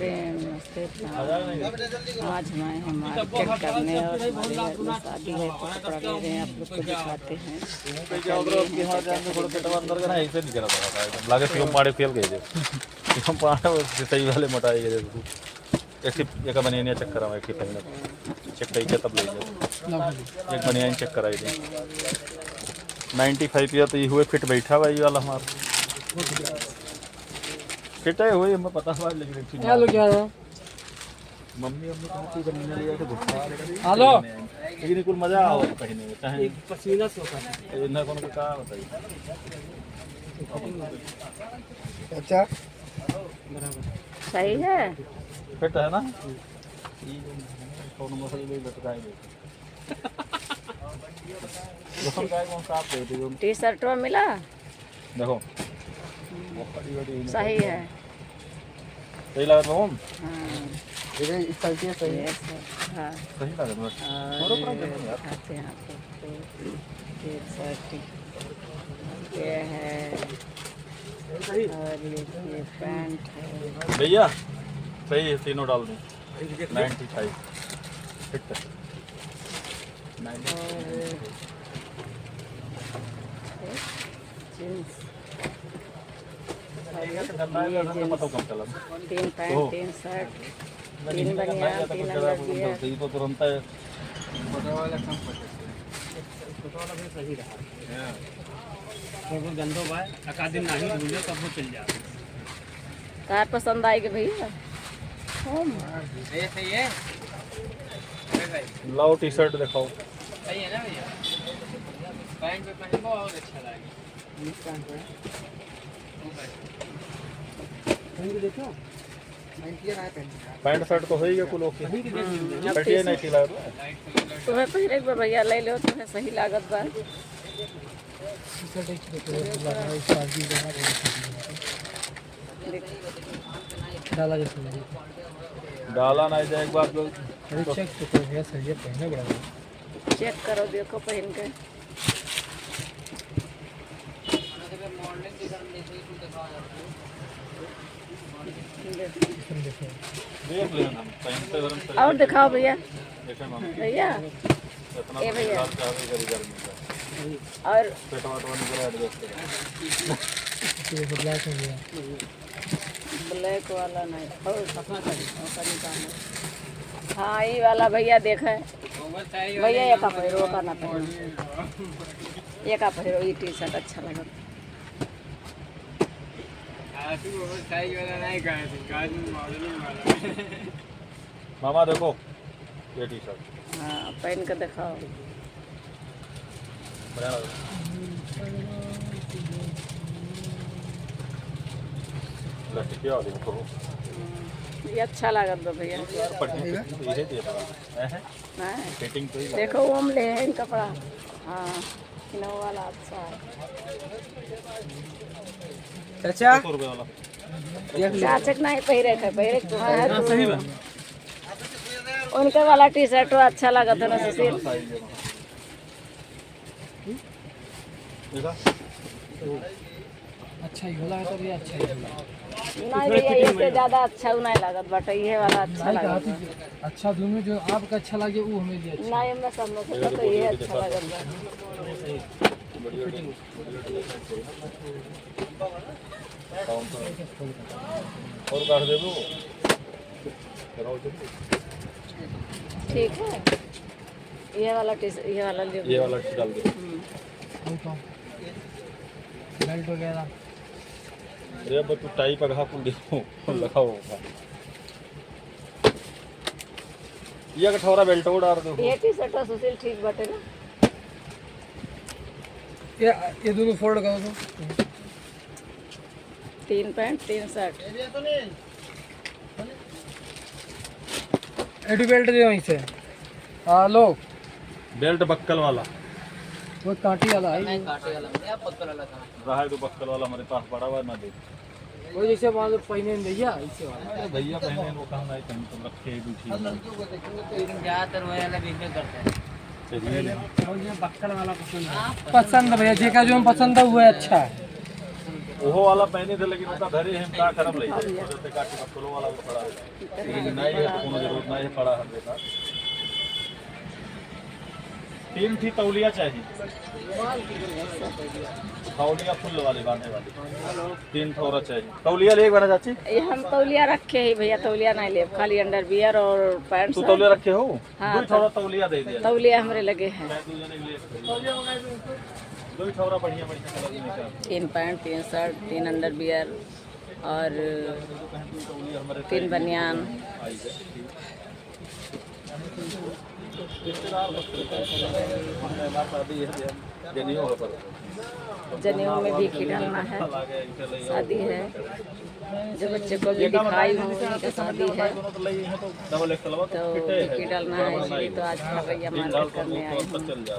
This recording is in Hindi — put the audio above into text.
नमस्ते नमस्ते आज मैं हम मार्केट करने और हमारे घर में शादी है तो कपड़ा ले रहे हैं। आप लोग को दिखाते हैं। सही वाले मटाई एक बनियान चेक करा एक चेक कई तब ले एक बनियान चेक कराई थी 95 या तो ये हुए फिट बैठा भाई वाला हमारा फिट है हुए हमें पता हुआ लेकिन हेलो क्या है मम्मी कहाँ बनियान लिया के गुस्सा हेलो लेकिन कुल मजा आओ पहनने में चाहे पसीना से होता है ना कौन का बताइए अच्छा सही है। फिट है ना कौन मसले में बताएंगे टी शर्ट मिला देखो सही है। सही लगा तुम हाँ सही है सही है हाँ सही लगा तुम दिखाते हैं आपको टी शर्ट ये है और ये पैंट है। भैया सही है तीनों डाल दूँ 95 फिट है जींस तीन 3 पैंट 3 शर्ट 3 बनियान 3 अंडरवियर। तो तुरंत सही रहा गंदो भाई एका दिन नहीं भूले तब वो चल जाए कार पसंद आएगी भैया सही है लाओ टी शर्ट दिखाओ सही है ना भैया पैंट पे पहन बहुत अच्छा लगेगा देखो पैंट शर्ट तो होएगा कुल ओके कटिए नहीं लगा तुम्हें पहले एक बार भैया ले लो तुम्हें सही लागत बा। डाला नहीं जाए एक बार लोग चेक करो देखो पहन के देख लेना पहनते वरम और दिखाओ भैया देखे मम्मी भैया इतना ये भैया लाल चावल करी गर्मी का और पेट वाट वाली पूरा एडजस्ट ब्लैक वाला नहीं और हाँ ये वाला भैया देखे भैया ये का पहिरो का ना पहिरो ये का पहिरो ये टी शर्ट अच्छा लगा। मामा देखो ये टी शर्ट हाँ पहन के दिखाओ बढ़िया लग रहा है क्या देखो ये अच्छा लागत बा भैया। ये दिया है नहीं फिटिंग तो ही देखो ओम ले है इन कपड़ा हाँ इनो वाला अच्छा है। चाचा 100 रुपए वाला चाचक नहीं पहिरे है पहिरे तुम्हारा सही बा। उनके वाला टी शर्ट अच्छा लगा था ना सुशील। देखा अच्छा ही होला तो ये अच्छा ही होला नहीं भैया इससे ज्यादा अच्छा नहीं लागत बट ये वाला अच्छा लगा। अच्छा दोनों जो आपका अच्छा लगे वो हमें दिया नहीं मैं सब लोग को तो ये अच्छा लगत बा। और काट दे दो ठीक है ये वाला टी ये वाला ले ये वाला डाल दो बेल्ट वगैरह अरे अब तू टाई पगहा कुल देखो लगा होगा ये कठोरा बेल्ट डाल दो ये टी शर्ट सुशील ठीक बटे ना। ये दोनों फोल्ड कर दो 3 पैंट 3 शर्ट एडू बेल्ट दे वहीं से लो बेल्ट बक्कल वाला वो काटी वाला है रहा है तो बक्कल वाला हमारे पास पड़ा हुआ ना दे वो जैसे मान लो पहने भैया ऐसे वाला अरे भैया पहने वो कहाँ नहीं कहीं तुम रखे भी ठीक ज्यादातर वो वाला बिजनेस करते हैं चलिए मुझे बक्कल वाला पसंद है भैया जी का जो पसंद है वो अच्छा है वो वाला पहने थे लेकिन उसका घरे हम का करम ले जाए जैसे काटी का फूलों वाला भी पड़ा है लेकिन नहीं है तो कोनो जरूरत नहीं है पड़ा हम देता 3 थी तौलिया चाहिए तौलिया फुल वाले बांधने वाली 3 थोड़ा चाहिए तौलिया ले एक बार चाची ये हम तौलिया रखे ही भैया, तौलिया नहीं ले, खाली अंडरवियर और पैंट तू तौलिया रखे हो हाँ, दो थोड़ा तौलिया दे दिया तौलिया हमारे लगे हैं। मैं दो जने के लिए दो थोड़ा बढ़िया बढ़िया कलर में निकाल 3 पैंट, 3 शर्ट, 3 अंडरवियर और 3 बनियान। जनेऊ में भी की डालना है, शादी है, जो बच्चे को भी दिखाई हो उन्हीं का शादी है तो की डालना है, इसलिए तो आज भैया मार्केट करने आए हैं। पसंद